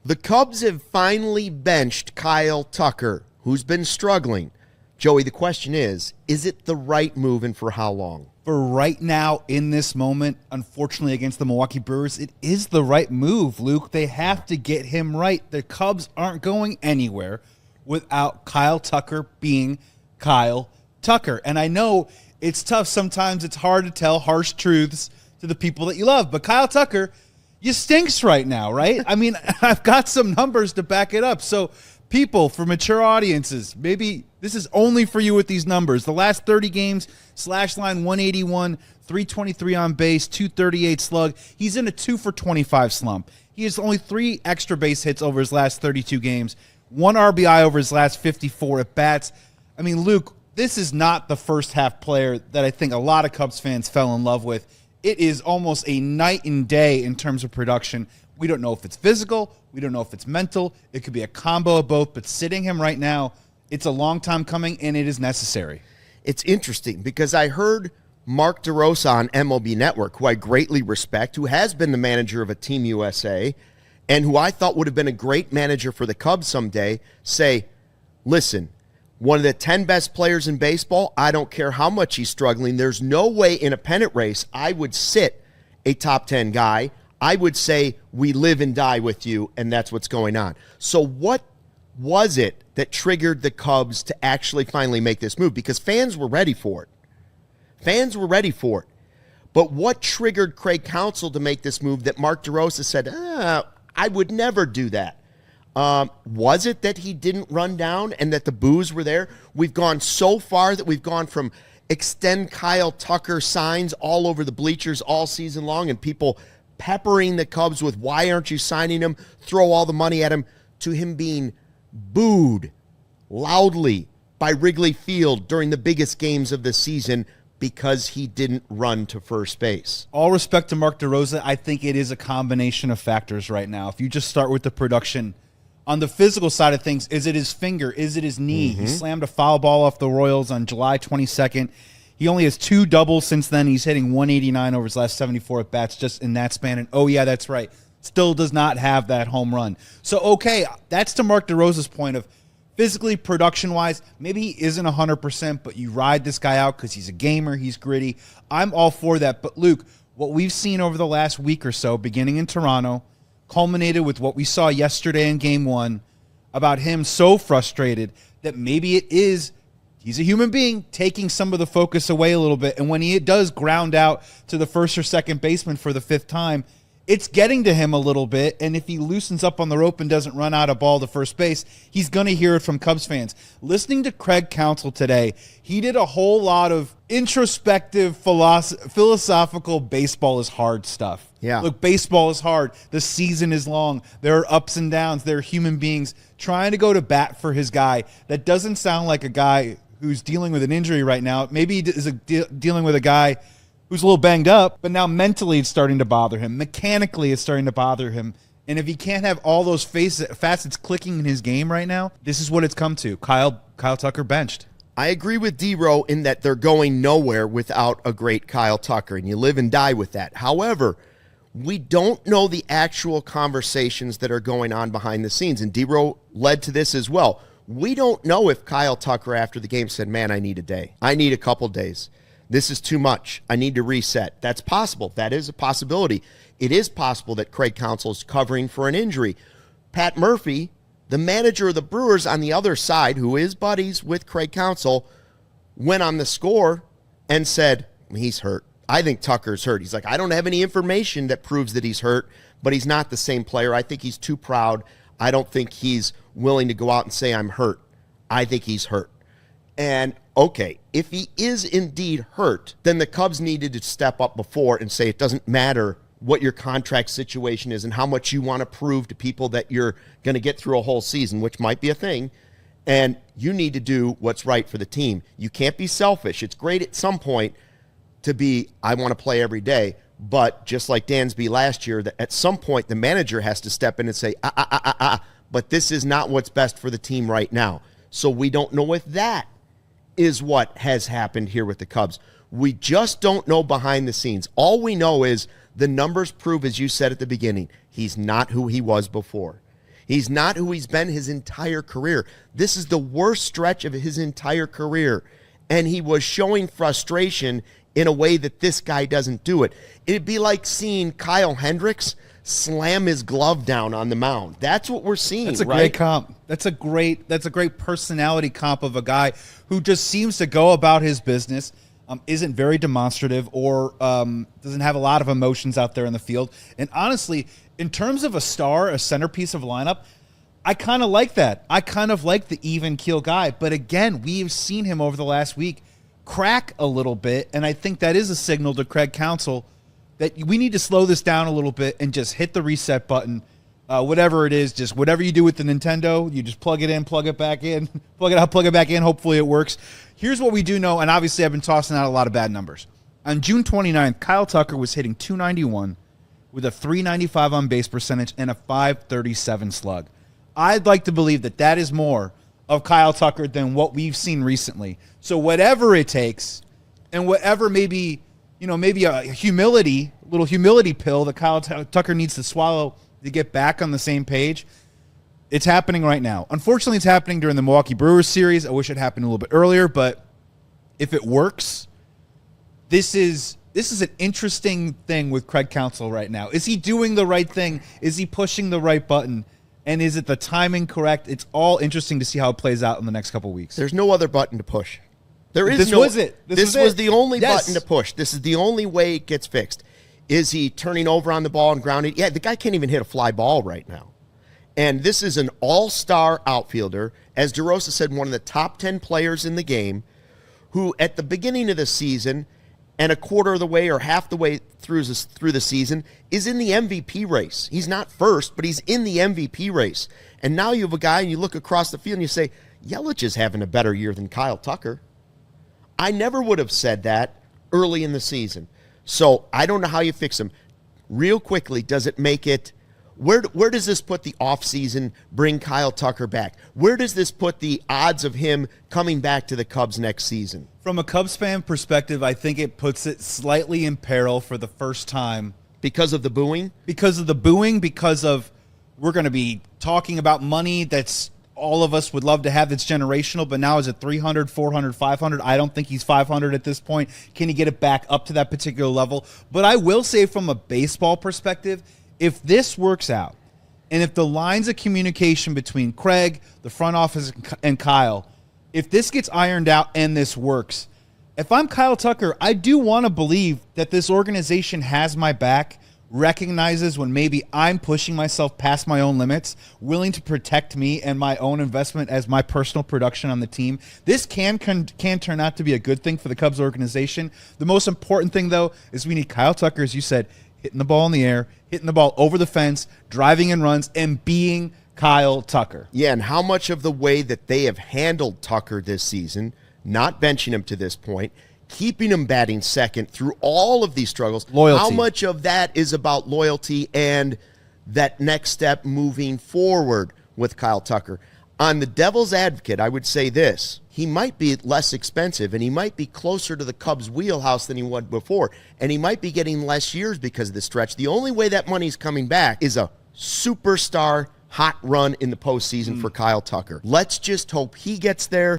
The Cubs have finally benched Kyle Tucker, who's been struggling. Joey, the question is it the right move and for how long? For right now, in this moment, unfortunately against the Milwaukee Brewers, it is the right move, Luke. They have to get him right. The Cubs aren't going anywhere without Kyle Tucker being Kyle Tucker. And I know it's tough. Sometimes it's hard to tell harsh truths to the people that you love. But Kyle Tucker, you stinks right now, right? I mean, I've got some numbers to back it up. So people, for mature audiences, maybe this is only for you with these numbers. The last 30 games, slash line 181, 323 on base, 238 slug. He's in a 2 for 25 slump. He has only 3 extra base hits over his last 32 games, 1 RBI over his last 54 at bats. I mean, Luke, this is not the first half player that I think a lot of Cubs fans fell in love with. It is almost a night and day in terms of production. We don't know if it's physical. We don't know if it's mental. It could be a combo of both. But sitting him right now, it's a long time coming, and it is necessary. It's interesting because I heard Mark DeRosa on MLB Network, who I greatly respect, who has been the manager of a Team USA, and who I thought would have been a great manager for the Cubs someday, say, listen, one of the 10 best players in baseball, I don't care how much he's struggling. There's no way in a pennant race I would sit a top 10 guy. I would say we live and die with you, and that's what's going on. So what was it that triggered the Cubs to actually finally make this move? Because fans were ready for it. Fans were ready for it. But what triggered Craig Counsell to make this move that Mark DeRosa said, I would never do that? Was it that he didn't run down and that the boos were there? We've gone so far that we've gone from extend Kyle Tucker signs all over the bleachers all season long and people peppering the Cubs with why aren't you signing him, throw all the money at him, to him being booed loudly by Wrigley Field during the biggest games of the season because he didn't run to first base. All respect to Mark DeRosa, I think it is a combination of factors right now. If you just start with the production, on the physical side of things, is it his finger? Is it his knee? He slammed a foul ball off the Royals on July 22nd. He only has 2 doubles since then. He's hitting 189 over his last 74 at-bats just in that span. And, oh, yeah, that's right, still does not have that home run. So, okay, that's to Mark DeRosa's point of physically, production-wise, maybe he isn't 100%, but you ride this guy out because he's a gamer, he's gritty. I'm all for that. But, Luke, what we've seen over the last week or so, beginning in Toronto, culminated with what we saw yesterday in Game 1 about him so frustrated that maybe it is, he's a human being, taking some of the focus away a little bit. And when he does ground out to the first or second baseman for the 5th time, it's getting to him a little bit. And if he loosens up on the rope and doesn't run out a ball to first base, he's going to hear it from Cubs fans. Listening to Craig Counsell today, he did a whole lot of introspective, philosophical baseball is hard stuff. Yeah. Look, baseball is hard. The season is long. There are ups and downs. There are human beings trying to go to bat for his guy. That doesn't sound like a guy who's dealing with an injury right now. Maybe he is dealing with a guy who's a little banged up, but now mentally it's starting to bother him. Mechanically it's starting to bother him. And if he can't have all those facets clicking in his game right now, this is what it's come to. Kyle Tucker benched. I agree with D-Row in that they're going nowhere without a great Kyle Tucker, and you live and die with that. However, we don't know the actual conversations that are going on behind the scenes, and D-Row led to this as well. We don't know if Kyle Tucker after the game said, man, I need a day. I need a couple days. This is too much. I need to reset. That's possible. That is a possibility. It is possible that Craig Counsell is covering for an injury. Pat Murphy, the manager of the Brewers on the other side, who is buddies with Craig Counsell, went on the score and said, he's hurt. I think Tucker's hurt. He's like, I don't have any information that proves that he's hurt, but he's not the same player. I think he's too proud. I don't think he's willing to go out and say I'm hurt. I think he's hurt. And, okay, if he is indeed hurt, then the Cubs needed to step up before and say it doesn't matter what your contract situation is and how much you want to prove to people that you're going to get through a whole season, which might be a thing, and you need to do what's right for the team. You can't be selfish. It's great at some point to be, I want to play every day, but just like Dansby last year, that at some point the manager has to step in and say, but this is not what's best for the team right now. So we don't know if that is what has happened here with the Cubs. We just don't know behind the scenes. All we know is the numbers prove, as you said at the beginning, he's not who he was before. He's not who he's been his entire career. This is the worst stretch of his entire career. And he was showing frustration in a way that this guy doesn't do it. It'd be like seeing Kyle Hendricks slam his glove down on the mound. That's what we're seeing. That's a right? great comp. That's a great personality comp of a guy who just seems to go about his business, isn't very demonstrative, or doesn't have a lot of emotions out there in the field. And honestly, in terms of a star, a centerpiece of a lineup, I kind of like that. I kind of like the even keel guy. But again, we've seen him over the last week crack a little bit, and I think that is a signal to Craig Counsell that we need to slow this down a little bit and just hit the reset button. Whatever it is, just whatever you do with the Nintendo, you just plug it in, plug it back in, plug it out, plug it back in. Hopefully it works. Here's what we do know, and obviously I've been tossing out a lot of bad numbers. On June 29th, Kyle Tucker was hitting .291 with a .395 on base percentage and a .537 slug. I'd like to believe that that is more of Kyle Tucker than what we've seen recently. So whatever it takes, and whatever maybe a little humility pill that Kyle Tucker needs to swallow to get back on the same page, it's happening right now. Unfortunately, it's happening during the Milwaukee Brewers series. I wish it happened a little bit earlier, but if it works, this is an interesting thing with Craig Counsell right now. Is he doing the right thing? Is he pushing the right button? And is it the timing correct? It's all interesting to see how it plays out in the next couple of weeks. There's no other button to push. This was it. This was the only button to push. This is the only way it gets fixed. Is he turning over on the ball and grounding? Yeah, the guy can't even hit a fly ball right now. And this is an all-star outfielder, as DeRosa said, one of the top 10 players in the game, who at the beginning of the season and a quarter of the way or half the way through the season is in the MVP race. He's not first, but he's in the MVP race. And now you have a guy, and you look across the field and you say, Yelich is having a better year than Kyle Tucker. I never would have said that early in the season. So I don't know how you fix him. Real quickly, does it make it – where does this put the offseason, bring Kyle Tucker back? Where does this put the odds of him coming back to the Cubs next season? From a Cubs fan perspective, I think it puts it slightly in peril for the first time. Because of the booing? Because of the booing, because of we're going to be talking about money that's all of us would love to have that's generational, but now is it 300, 400, 500? I don't think he's 500 at this point. Can he get it back up to that particular level? But I will say from a baseball perspective, if this works out, and if the lines of communication between Craig, the front office, and Kyle, if this gets ironed out and this works, if I'm Kyle Tucker, I do want to believe that this organization has my back, recognizes when maybe I'm pushing myself past my own limits, willing to protect me and my own investment as my personal production on the team. This can turn out to be a good thing for the Cubs organization. The most important thing, though, is we need Kyle Tucker, as you said, hitting the ball in the air, hitting the ball over the fence, driving in runs, and being Kyle Tucker. Yeah, and how much of the way that they have handled Tucker this season, not benching him to this point, keeping him batting second through all of these struggles, loyalty. How much of that is about loyalty and that next step moving forward with Kyle Tucker? On the devil's advocate, I would say this. He might be less expensive, and he might be closer to the Cubs' wheelhouse than he was before, and he might be getting less years because of the stretch. The only way that money's coming back is a superstar hot run in the postseason for Kyle Tucker. Let's just hope he gets there.